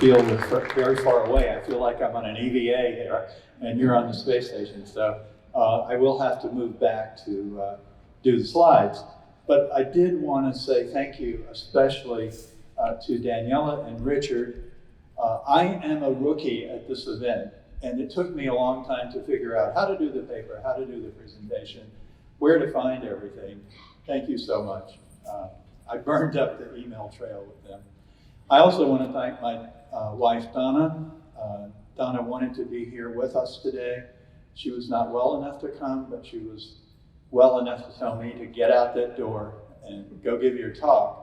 field is very far away. I feel like I'm on an EVA here, and you're on the space station. So I will have to move back to do the slides. But I did want to say thank you, especially to Daniela and Richard. I am a rookie at this event, and it took me a long time to figure out how to do the paper, how to do the presentation, where to find everything. Thank you so much. I burned up the email trail with them. I also want to thank my wife, Donna. Donna wanted to be here with us today. She was not well enough to come, but she was well enough to tell me to get out that door and go give your talk.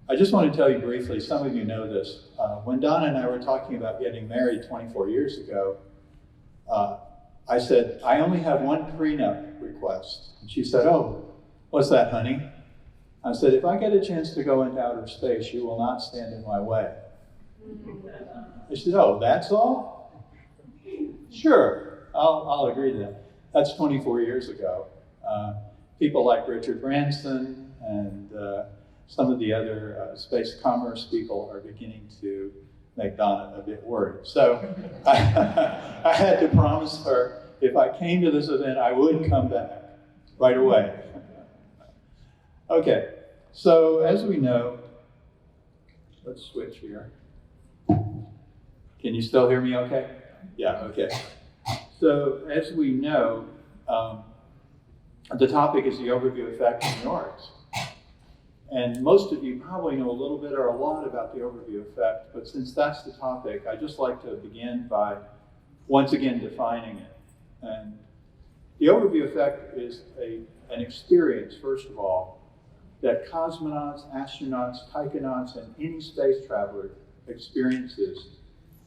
I just want to tell you briefly, some of you know this. When Donna and I were talking about getting married 24 years ago, I said, I only have one prenup request. And she said, oh, what's that, honey? I said, if I get a chance to go into outer space, you will not stand in my way. And she said, oh, that's all? Sure, I'll agree to that. That's 24 years ago. People like Richard Branson and some of the other space commerce people are beginning to make Donna a bit worried. So I had to promise her if I came to this event, I would come back right away. Okay, so as we know, let's switch here. Can you still hear me okay? Yeah, okay. So as we know, the topic is the overview effect in the arts. And most of you probably know a little bit or a lot about the overview effect, but since that's the topic, I'd just like to begin by once again defining it. And the overview effect is an experience, first of all, that cosmonauts, astronauts, taikonauts, and any space traveler experiences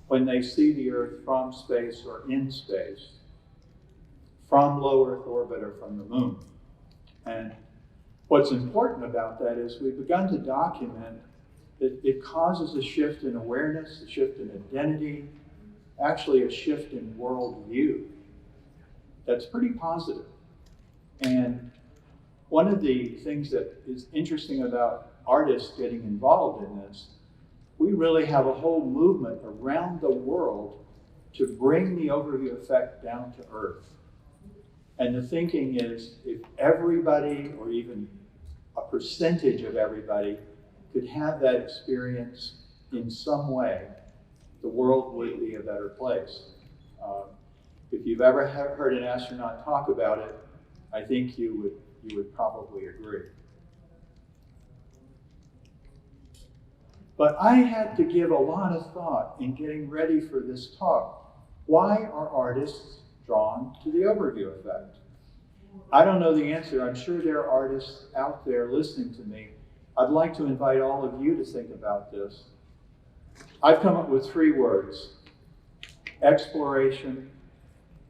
when they see the Earth from space or in space, from low Earth orbit or from the moon. And what's important about that is we've begun to document that it causes a shift in awareness, a shift in identity, actually a shift in worldview. That's pretty positive. And one of the things that is interesting about artists getting involved in this, we really have a whole movement around the world to bring the overview effect down to Earth. And the thinking is, if everybody, or even a percentage of everybody, could have that experience in some way, the world would be a better place. If you've ever heard an astronaut talk about it, I think you would probably agree. But I had to give a lot of thought in getting ready for this talk. Why are artists drawn to the overview effect? I don't know the answer. I'm sure there are artists out there listening to me. I'd like to invite all of you to think about this. I've come up with 3 words: exploration,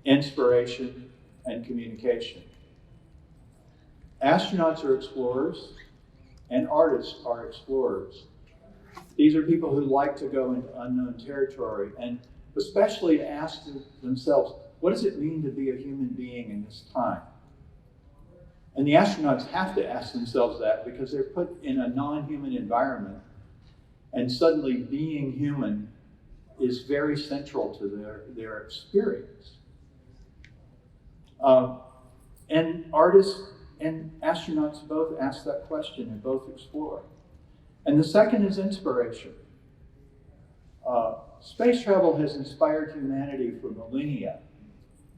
inspiration, and communication. Astronauts are explorers, and artists are explorers. These are people who like to go into unknown territory, and especially to ask themselves, what does it mean to be a human being in this time? And the astronauts have to ask themselves that because they're put in a non-human environment, and suddenly being human is very central to their experience. And artists and astronauts both ask that question and both explore. And the second is inspiration. Space travel has inspired humanity for millennia.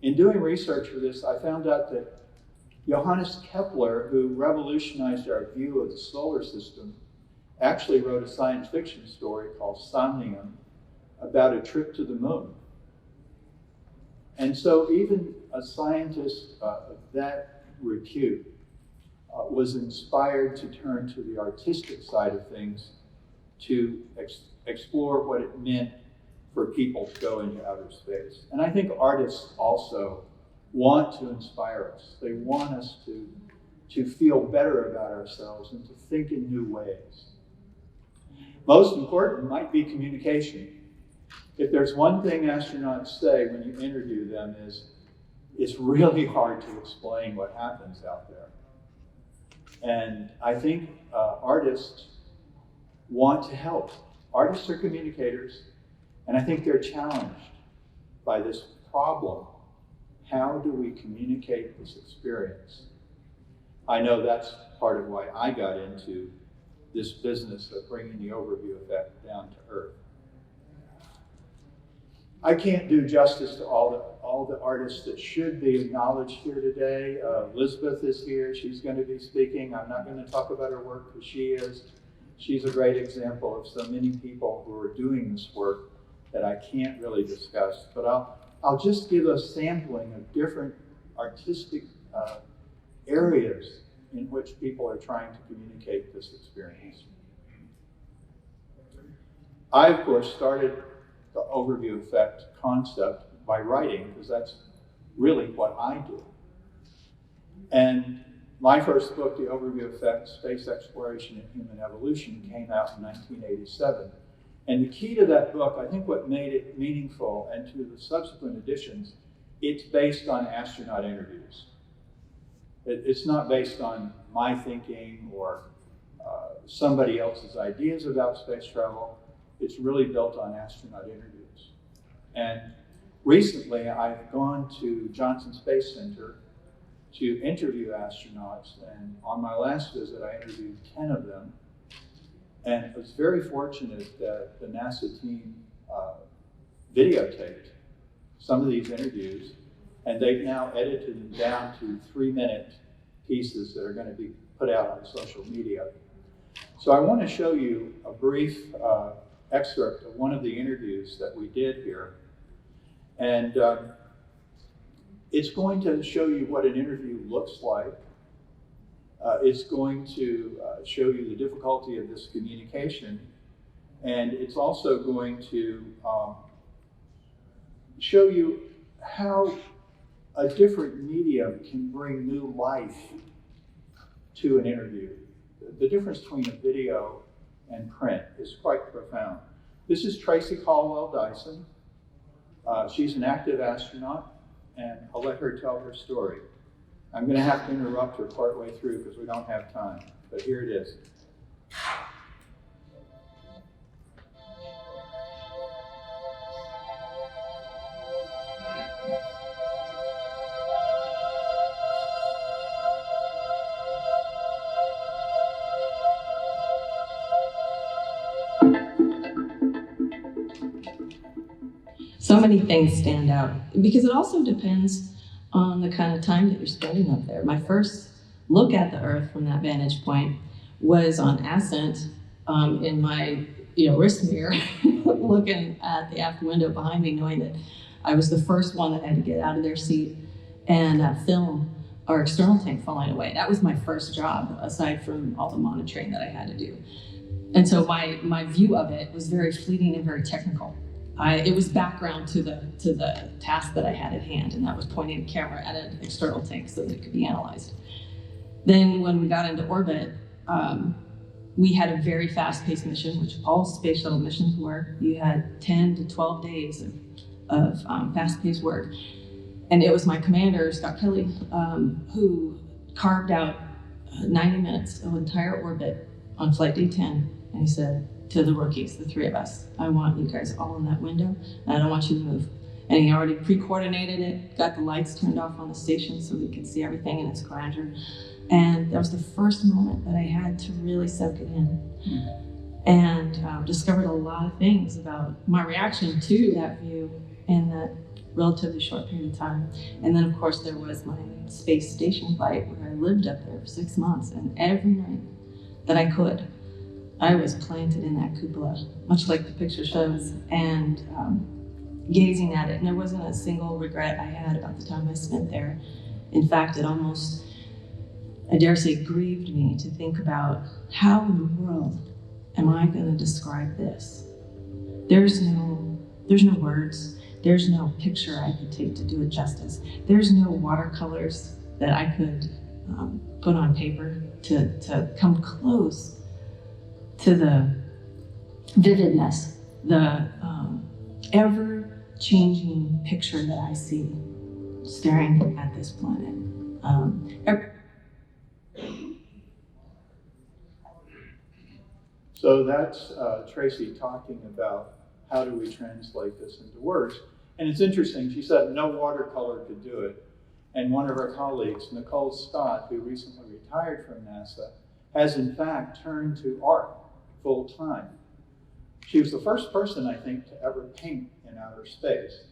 In doing research for this, I found out that Johannes Kepler, who revolutionized our view of the solar system, actually wrote a science fiction story called Somnium about a trip to the moon. And so even a scientist of that repute was inspired to turn to the artistic side of things to explore what it meant for people to go into outer space. And I think artists also want to inspire us. They want us to feel better about ourselves and to think in new ways. Most important might be communication. If there's one thing astronauts say when you interview them is, it's really hard to explain what happens out there. And I think artists want to help. Artists are communicators, And I think they're challenged by this problem. How do we communicate this experience? I know that's part of why I got into this business of bringing the overview effect down to earth. I can't do justice to all the artists that should be acknowledged here today. Elizabeth is here. She's going to be speaking. I'm not going to talk about her work because she's a great example of so many people who are doing this work that I can't really discuss. But I'll just give a sampling of different artistic areas in which people are trying to communicate this experience. I, of course, started the overview effect concept by writing, because that's really what I do. And my first book, The Overview Effect, Space Exploration and Human Evolution, came out in 1987. And the key to that book, I think what made it meaningful, and to the subsequent editions, it's based on astronaut interviews. It's not based on my thinking or somebody else's ideas about space travel. It's really built on astronaut interviews. And recently, I've gone to Johnson Space Center to interview astronauts. And on my last visit, I interviewed 10 of them. And I was very fortunate that the NASA team videotaped some of these interviews. And they've now edited them down to 3-minute pieces that are going to be put out on social media. So I want to show you a brief excerpt of one of the interviews that we did here. And it's going to show you what an interview looks like. It's going to show you the difficulty of this communication. And it's also going to show you how a different medium can bring new life to an interview. The difference between a video and print is quite profound. This is Tracy Caldwell Dyson. She's an active astronaut, and I'll let her tell her story. I'm going to have to interrupt her partway through because we don't have time, but here it is. So many things stand out because it also depends on the kind of time that you're spending up there. My first look at the Earth from that vantage point was on Ascent in my wrist mirror, looking at the aft window behind me, knowing that I was the first one that had to get out of their seat and film our external tank falling away. That was my first job, aside from all the monitoring that I had to do. And so my view of it was very fleeting and very technical. It was background to the task that I had at hand, and that was pointing a camera at an external tank so that it could be analyzed. Then when we got into orbit, we had a very fast-paced mission, which all space shuttle missions were. You had 10 to 12 days of fast-paced work. And it was my commander, Scott Kelly, who carved out 90 minutes of entire orbit on flight day 10, and he said, to the rookies, the 3 of us, I want you guys all in that window, and I don't want you to move. And he already pre-coordinated it, got the lights turned off on the station so we could see everything in its grandeur. And that was the first moment that I had to really soak it in. And discovered a lot of things about my reaction to that view in that relatively short period of time. And then of course there was my space station flight where I lived up there for 6 months, and every night that I could, I was planted in that cupola, much like the picture shows, and gazing at it. And there wasn't a single regret I had about the time I spent there. In fact, it almost, I dare say, grieved me to think about how in the world am I going to describe this? There's no words. There's no picture I could take to do it justice. There's no watercolors that I could put on paper to come close to the vividness, the ever-changing picture that I see staring at this planet. So that's Tracy talking about how do we translate this into words? And it's interesting, she said no watercolor could do it. And one of our colleagues, Nicole Scott, who recently retired from NASA, has in fact turned to art full time. She was the first person, I think, to ever paint in outer space.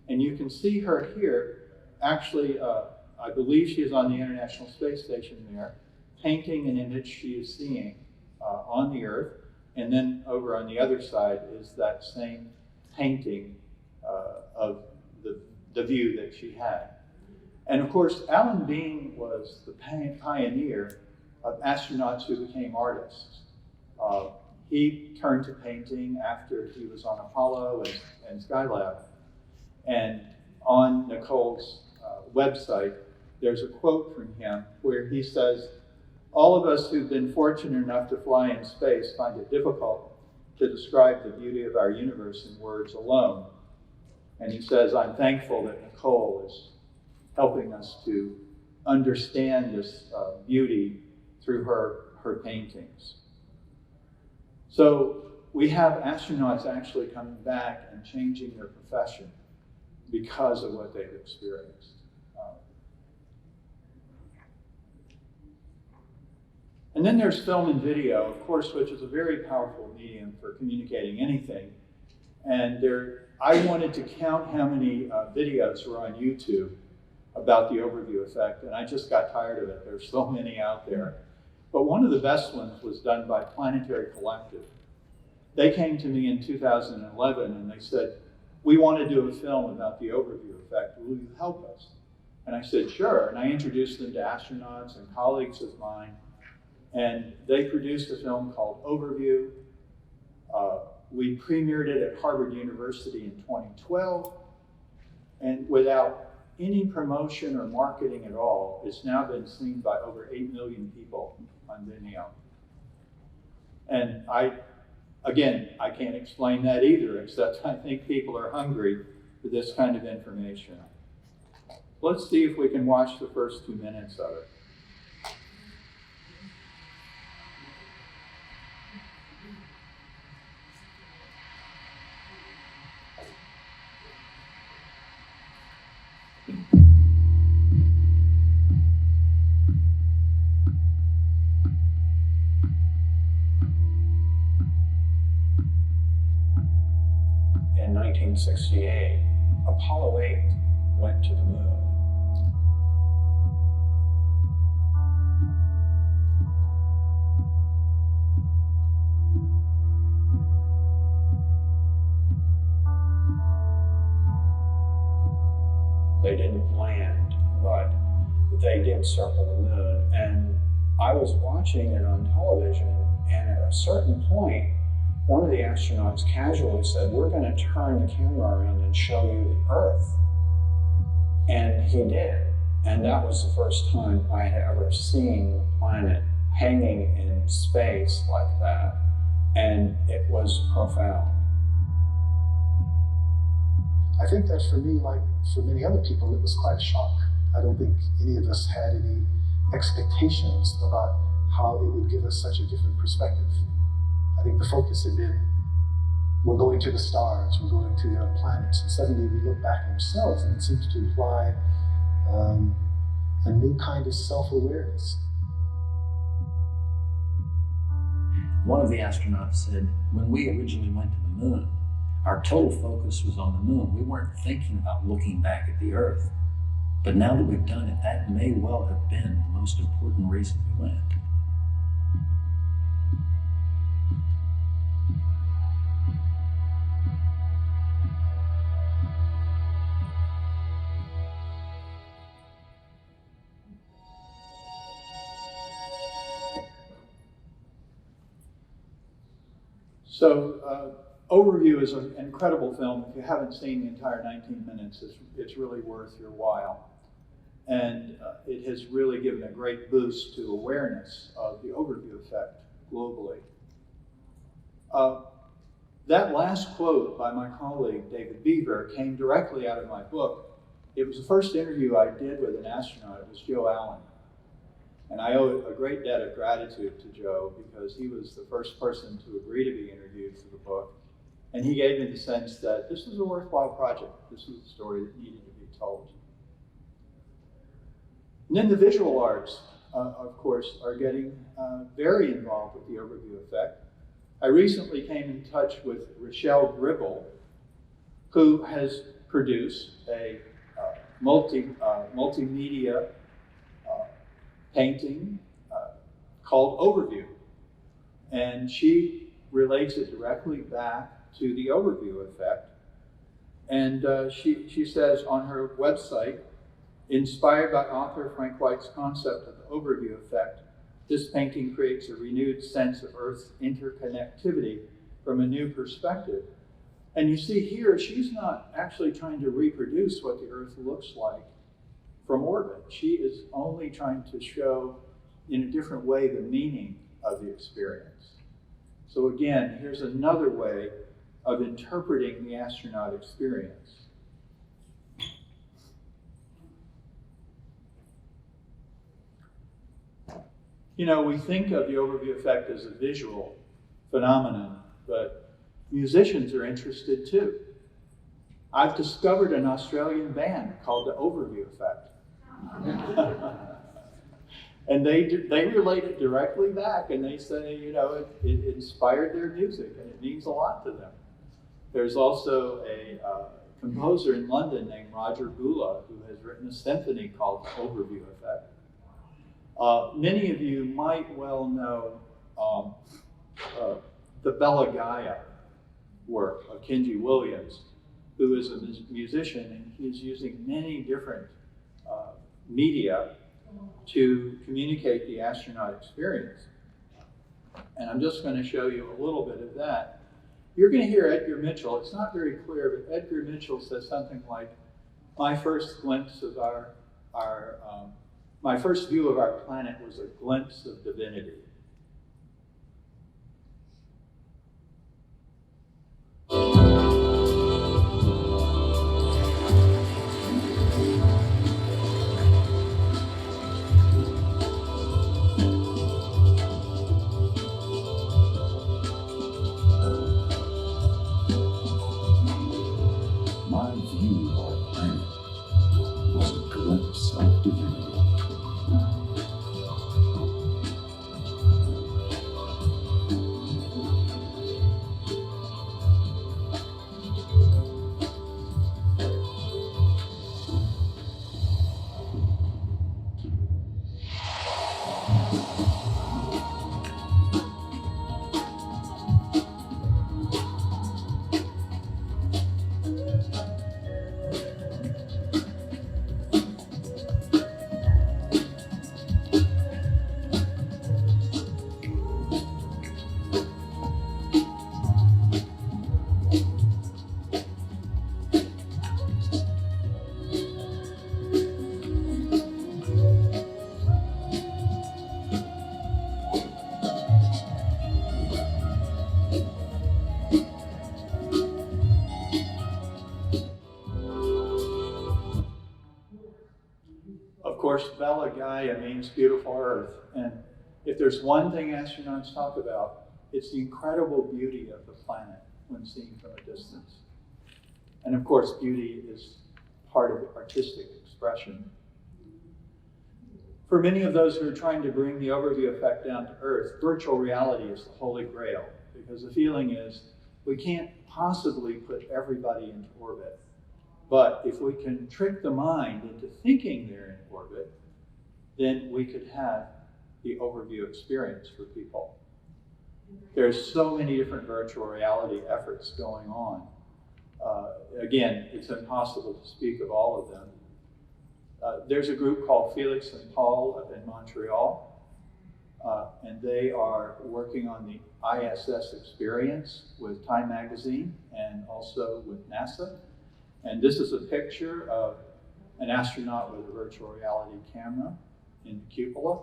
And you can see her here, actually, I believe she is on the International Space Station there, painting an image she is seeing on the Earth. And then over on the other side is that same painting of the view that she had. And of course, Alan Bean was the pioneer of astronauts who became artists. He turned to painting after he was on Apollo and Skylab. And on Nicole's website, there's a quote from him where he says, "All of us who've been fortunate enough to fly in space find it difficult to describe the beauty of our universe in words alone." And he says, "I'm thankful that Nicole is helping us to understand this beauty through her paintings." So we have astronauts actually coming back and changing their profession because of what they've experienced. And then there's film and video, of course, which is a very powerful medium for communicating anything. And I wanted to count how many videos were on YouTube about the overview effect, and I just got tired of it. There's so many out there. But one of the best ones was done by Planetary Collective. They came to me in 2011 and they said, "We want to do a film about the overview effect. Will you help us?" And I said, "Sure." And I introduced them to astronauts and colleagues of mine. And they produced a film called Overview. We premiered it at Harvard University in 2012. And without any promotion or marketing at all, it's now been seen by over 8 million people on Vimeo. And I can't explain that either, except I think people are hungry for this kind of information. Let's see if we can watch the first 2 minutes of it. In 1968, Apollo 8 went to the moon. They didn't land, but they did circle the moon. And I was watching it on television, and at a certain point, one of the astronauts casually said, "We're going to turn the camera around and show you the Earth." And he did. And that was the first time I had ever seen the planet hanging in space like that. And it was profound. I think that for me, like for many other people, it was quite a shock. I don't think any of us had any expectations about how it would give us such a different perspective. I think the focus had been, we're going to the stars, we're going to the other planets, and suddenly we look back at ourselves, and it seems to imply a new kind of self-awareness. One of the astronauts said, when we originally went to the moon, our total focus was on the moon. We weren't thinking about looking back at the Earth. But now that we've done it, that may well have been the most important reason we went. So Overview is an incredible film. If you haven't seen the entire 19 minutes, it's really worth your while. And it has really given a great boost to awareness of the overview effect globally. That last quote by my colleague, David Beaver, came directly out of my book. It was the first interview I did with an astronaut. It was Joe Allen. And I owe a great debt of gratitude to Joe because he was the first person to agree to be interviewed for the book. And he gave me the sense that this was a worthwhile project. This was a story that needed to be told. And then the visual arts, of course, are getting very involved with the overview effect. I recently came in touch with Rochelle Gribble, who has produced a multimedia painting called Overview. And she relates it directly back to the overview effect. And she says on her website, inspired by author Frank White's concept of the overview effect, this painting creates a renewed sense of Earth's interconnectivity from a new perspective. And you see here, she's not actually trying to reproduce what the Earth looks like from orbit. She is only trying to show in a different way the meaning of the experience. So again, here's another way of interpreting the astronaut experience. You know, we think of the overview effect as a visual phenomenon, but musicians are interested too. I've discovered an Australian band called the Overview Effect. And they relate it directly back, and they say, you know, it inspired their music, and it means a lot to them. There's also a composer in London named Roger Bula who has written a symphony called Overview Effect. Many of you might well know the Bella Gaia work of Kenji Williams, who is a musician, and he's using many different media to communicate the astronaut experience. And I'm just going to show you a little bit of that. You're going to hear Edgar Mitchell. It's not very clear, but Edgar Mitchell says something like, my first glimpse of my first view of our planet was a glimpse of divinity. My view of our planet was a glimpse of divinity. Of course, Bella Gaia means beautiful Earth, and if there's one thing astronauts talk about, it's the incredible beauty of the planet when seen from a distance. And of course, beauty is part of artistic expression. For many of those who are trying to bring the overview effect down to Earth, virtual reality is the holy grail, because the feeling is we can't possibly put everybody into orbit. But if we can trick the mind into thinking they're in orbit, then we could have the overview experience for people. There's so many different virtual reality efforts going on. Again, it's impossible to speak of all of them. There's a group called Felix and Paul up in Montreal, and they are working on the ISS experience with Time Magazine and also with NASA. And this is a picture of an astronaut with a virtual reality camera in the cupola.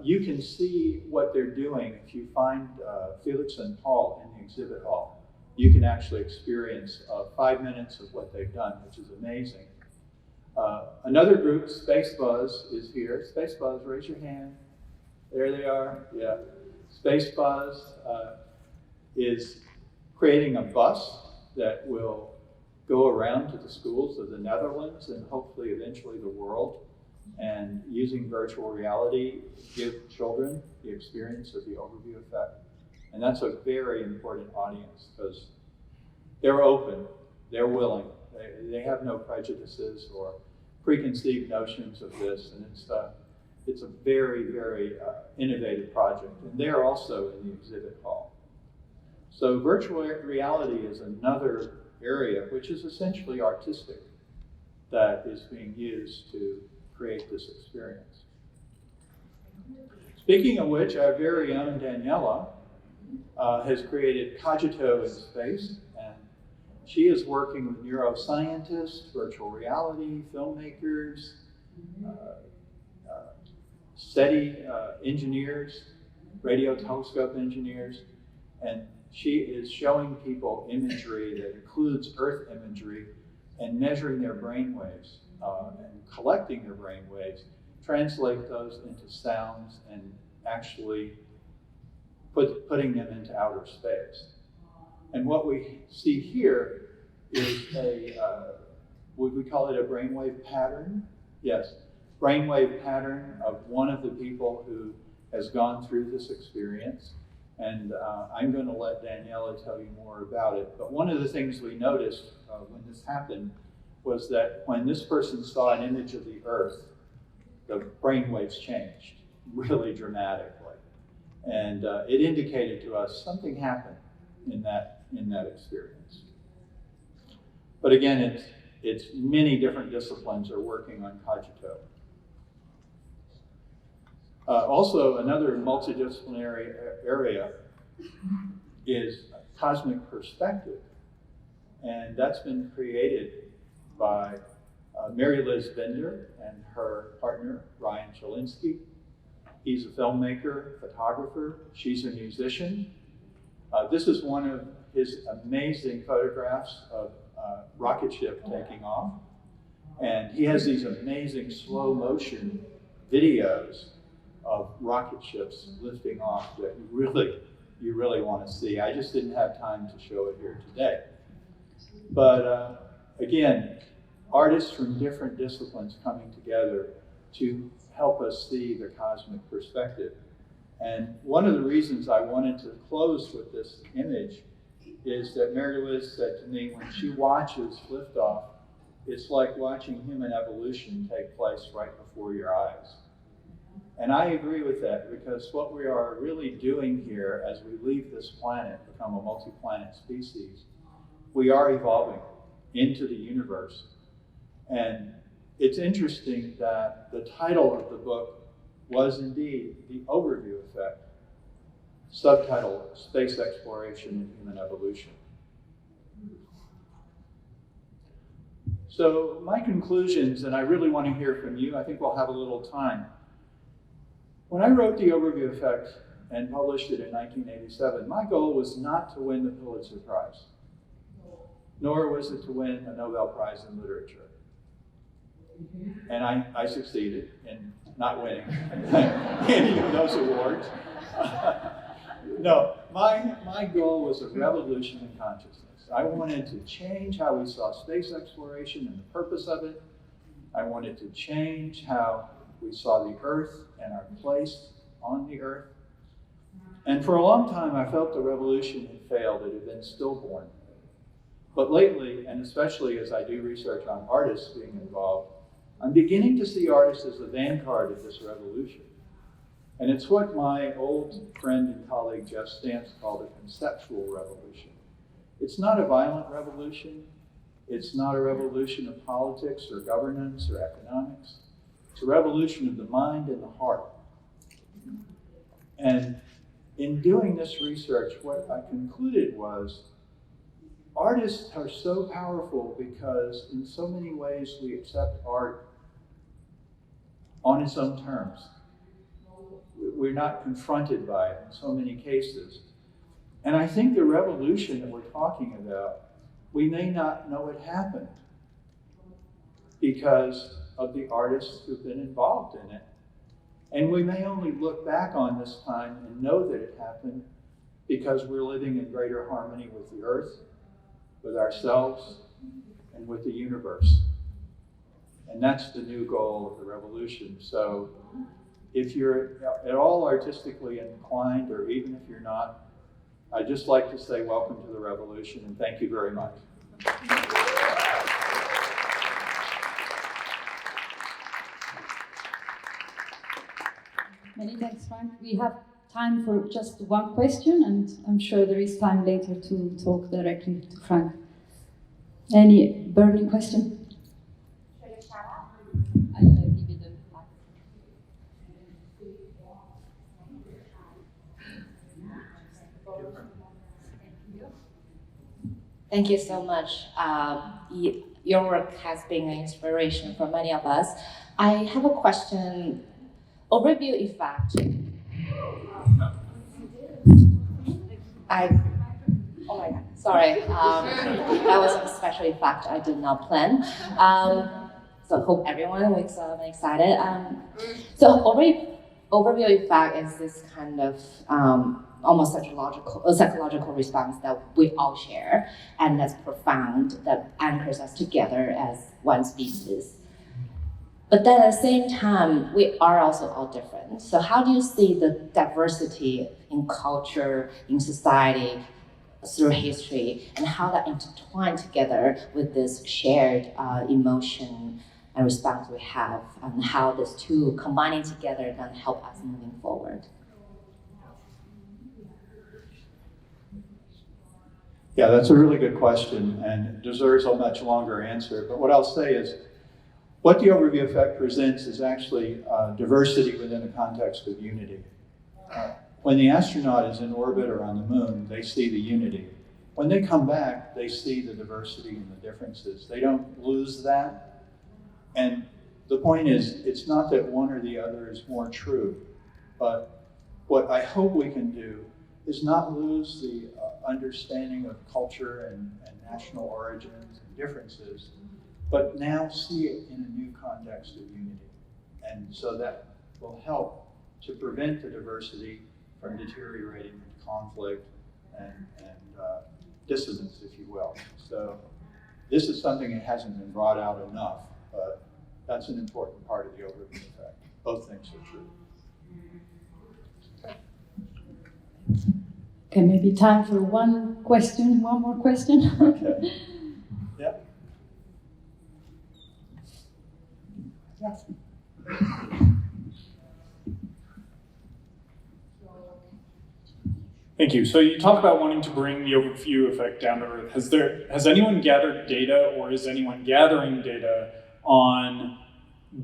You can see what they're doing if you find Felix and Paul in the exhibit hall. You can actually experience 5 minutes of what they've done, which is amazing. Another group, Space Buzz, is here. Space Buzz, raise your hand. There they are, yeah. Space Buzz is creating a bus that will go around to the schools of the Netherlands and hopefully eventually the world, and using virtual reality, give children the experience of the overview effect. And that's a very important audience because they're open, they're willing, they have no prejudices or preconceived notions of this, and it's a very, very innovative project. And they're also in the exhibit hall. So virtual reality is another area which is essentially artistic that is being used to create this experience. Speaking of which, our very own Daniela has created Cogito in Space, and she is working with neuroscientists, virtual reality, filmmakers, SETI engineers, radio telescope engineers, and she is showing people imagery that includes Earth imagery and measuring their brain waves and collecting their brain waves, translate those into sounds and actually putting them into outer space. And what we see here is would we call it a brainwave pattern? Yes, brainwave pattern of one of the people who has gone through this experience. And I'm going to let Daniela tell you more about it. But one of the things we noticed when this happened was that when this person saw an image of the Earth, the brainwaves changed really dramatically. And it indicated to us something happened in that experience. But again, it's many different disciplines are working on Cogito. Also, another multidisciplinary area is cosmic perspective. And that's been created by Mary Liz Bender and her partner, Ryan Chalinsky. He's a filmmaker, photographer. She's a musician. This is one of his amazing photographs of a rocket ship taking off. And he has these amazing slow motion videos of rocket ships lifting off that you really want to see. I just didn't have time to show it here today. But again, artists from different disciplines coming together to help us see the cosmic perspective. And one of the reasons I wanted to close with this image is that Mary Liz said to me, when she watches liftoff, it's like watching human evolution take place right before your eyes. And I agree with that, because what we are really doing here as we leave this planet, become a multi-planet species, we are evolving into the universe. And it's interesting that the title of the book was indeed The Overview Effect, subtitle, Space Exploration and Human Evolution. So my conclusions, and I really want to hear from you, I think we'll have a little time. When I wrote The Overview Effect and published it in 1987, my goal was not to win the Pulitzer Prize, nor was it to win a Nobel Prize in Literature. And I succeeded in not winning any of those awards. No, my goal was a revolution in consciousness. I wanted to change how we saw space exploration and the purpose of it. I wanted to change how we saw the Earth and our place on the Earth. And for a long time, I felt the revolution had failed, it had been stillborn. But lately, and especially as I do research on artists being involved, I'm beginning to see artists as the vanguard of this revolution. And it's what my old friend and colleague Jeff Stamps called a conceptual revolution. It's not a violent revolution. It's not a revolution of politics or governance or economics. It's a revolution of the mind and the heart. And in doing this research, what I concluded was artists are so powerful because in so many ways we accept art on its own terms. We're not confronted by it in so many cases. And I think the revolution that we're talking about, we may not know it happened because of the artists who've been involved in it. And we may only look back on this time and know that it happened because we're living in greater harmony with the earth, with ourselves, and with the universe. And that's the new goal of the revolution. So if you're at all artistically inclined, or even if you're not, I'd just like to say welcome to the revolution and thank you very much. Many thanks, Frank. We have time for just one question, and I'm sure there is time later to talk directly to Frank. Any burning question? Should I shout out? I'll give you the mic. Thank you so much. Your work has been an inspiration for many of us. I have a question. Overview effect. Oh my God, sorry. That was a special effect I did not plan. So I hope everyone wakes up and excited. So overview effect is this kind of almost psychological response that we all share, and that's profound, that anchors us together as one species. But then at the same time, we are also all different. So how do you see the diversity in culture, in society, through history, and how that intertwine together with this shared emotion and response we have, and how these two combining together can help us moving forward? Yeah, that's a really good question and deserves a much longer answer. But what I'll say is, what the overview effect presents is actually diversity within the context of unity. When the astronaut is in orbit or on the moon, they see the unity. When they come back, they see the diversity and the differences. They don't lose that. And the point is, it's not that one or the other is more true, but what I hope we can do is not lose the understanding of culture and national origins and differences, but now see it in a new context of unity. And so that will help to prevent the diversity from deteriorating into conflict and dissonance, if you will. So this is something that hasn't been brought out enough, but that's an important part of the overview effect. Both things are true. Okay, maybe time for one more question. Okay. Yeah. Yes. Thank you. So you talk about wanting to bring the overview effect down to earth. Has anyone gathered data, or is anyone gathering data on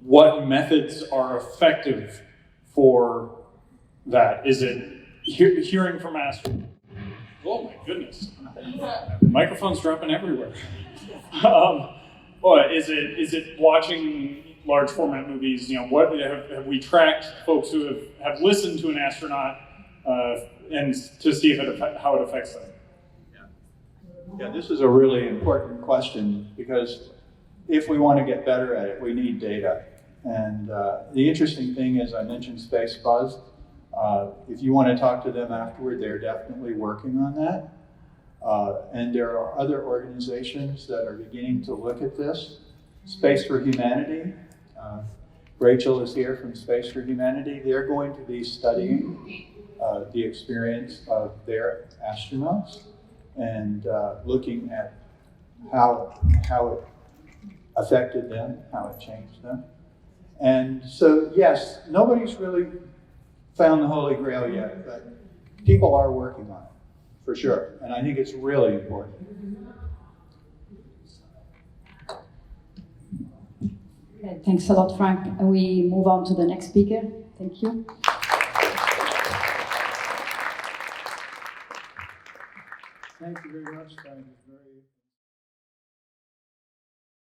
what methods are effective for that? Is it hearing from astronauts? Oh my goodness. Microphones dropping everywhere. Is it watching large format movies? You know, what have we tracked folks who have listened to an astronaut and to see how it affects them? Yeah, this is a really important question, because if we want to get better at it, we need data. And the interesting thing is, I mentioned Space Buzz. If you want to talk to them afterward, they're definitely working on that. And there are other organizations that are beginning to look at this. Space for Humanity. Rachel is here from Space for Humanity. They're going to be studying the experience of their astronauts and looking at how it affected them, how it changed them. And so, yes, nobody's really found the Holy Grail yet, but people are working on it, for sure. And I think it's really important. Okay, thanks a lot, Frank. And we move on to the next speaker. Thank you. Thank you very much, Frank. It's very